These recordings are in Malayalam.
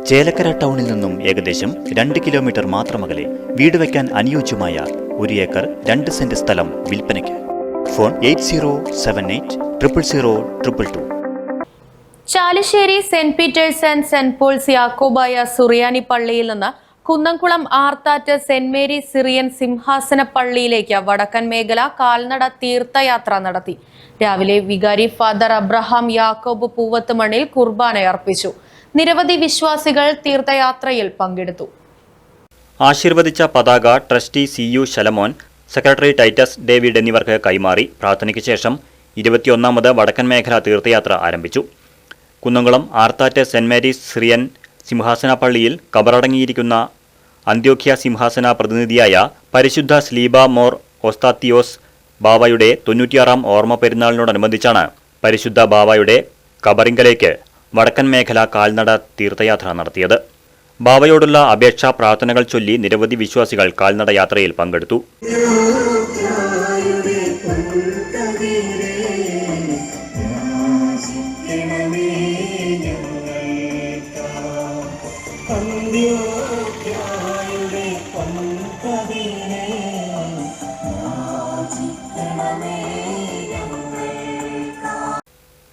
ചേലക്കര ടൗണിൽ നിന്നും ഏകദേശം 2 കിലോമീറ്റർ മാത്രമകലെ വീട് വയ്ക്കാൻ അനുയോജ്യമായ 1 ഏക്കർ 2 സെന്റ് സ്ഥലം വിൽപ്പനയ്ക്ക്. Phone 8078000222. Chalissery Saint Peter's and Saint Paul's Yakobaya Suriyani പള്ളിയിൽ നിന്ന് Kunnamkulam Arthat Saint Mary Syrian സിംഹാസന പള്ളിയിലേക്ക് വടക്കൻ മേഖല കാൽനട തീർത്ഥയാത്ര നടത്തി. രാവിലെ വികാരി ഫാദർ അബ്രഹാം യാക്കോബ് പൂവത്തുമണ്ണിൽ കുർബാന അർപ്പിച്ചു. നിരവധി വിശ്വാസികൾ തീർത്ഥയാത്രയിൽ പങ്കെടുത്തു. ആശീർവദിച്ച പതാക trustee CU Shalamon, secretary Titus David എന്നിവർക്ക് കൈമാറി. പ്രാർത്ഥനയ്ക്ക് ശേഷം 21ാമത് വടക്കൻ മേഖല തീർത്ഥയാത്ര ആരംഭിച്ചു. Kunnamkulam Arthat Saint Mary's Syrian സിംഹാസന പള്ളിയിൽ കബറടങ്ങിയിരിക്കുന്ന അന്ത്യോഖ്യ സിംഹാസന പ്രതിനിധിയായ പരിശുദ്ധ സ്ലീബ മോർ ഓസ്താത്തിയോസ് ബാവയുടെ 96ാം ഓർമ്മ പെരുന്നാളിനോടനുബന്ധിച്ചാണ് പരിശുദ്ധ ബാവയുടെ കബറിങ്കലേക്ക് വടക്കൻ മേഖല കാൽനട തീർത്ഥയാത്ര നടത്തിയത്. ബാവയോടുള്ള അപേക്ഷാ പ്രാർത്ഥനകൾ ചൊല്ലി നിരവധി വിശ്വാസികൾ കാൽനട യാത്രയിൽ പങ്കെടുത്തു.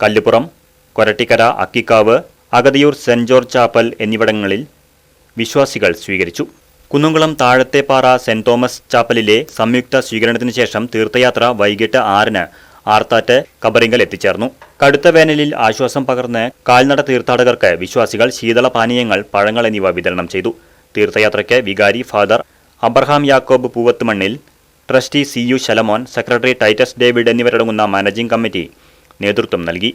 Kallupuram, Korattikkara, Akkikkavu, Agathiyur Saint George chapel എന്നിവിടങ്ങളിൽ വിശ്വാസികൾ സ്വീകരിച്ചു. കുന്നംകുളം താഴത്തേപ്പാറ സെന്റ് തോമസ് ചാപ്പലിലെ സംയുക്ത സ്വീകരണത്തിന് ശേഷം തീർത്ഥയാത്ര വൈകിട്ട് 6-ന് ആർത്താറ്റ് കബറിങ്കൽ എത്തിച്ചേർന്നു. കടുത്ത വേനലിൽ ആശ്വാസം പകർന്ന് കാൽനട തീർത്ഥാടകർക്ക് വിശ്വാസികൾ ശീതള പാനീയങ്ങൾ, പഴങ്ങൾ എന്നിവ വിതരണം ചെയ്തു. തീർത്ഥയാത്രയ്ക്ക് വികാരി father Abraham Yakob Poovathumannil, trustee CU Shalamon, secretary Titus David എന്നിവരടങ്ങുന്ന മാനേജിംഗ് കമ്മിറ്റി നേതൃത്വം നൽകി.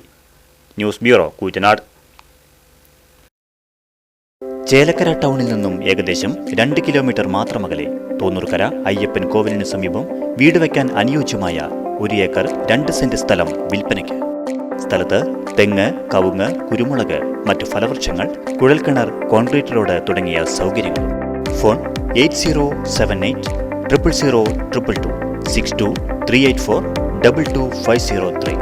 News bureau, Koottanad. ചേലക്കര ടൗണിൽ നിന്നും ഏകദേശം 2 കിലോമീറ്റർ മാത്രമകലെ തോന്നൂർക്കര അയ്യപ്പൻ കോവിലിന് സമീപം വീട് വയ്ക്കാൻ അനുയോജ്യമായ 1 ഏക്കർ 2 സെന്റ് സ്ഥലം വിൽപ്പനയ്ക്ക്. സ്ഥലത്ത് തെങ്ങ്, കവുങ്ങ്, കുരുമുളക്, മറ്റു ഫലവൃക്ഷങ്ങൾ, കുഴൽക്കിണർ, കോൺക്രീറ്റ് റോഡ് തുടങ്ങിയ സൗകര്യങ്ങൾ. ഫോൺ 8078000222 62 384 22503.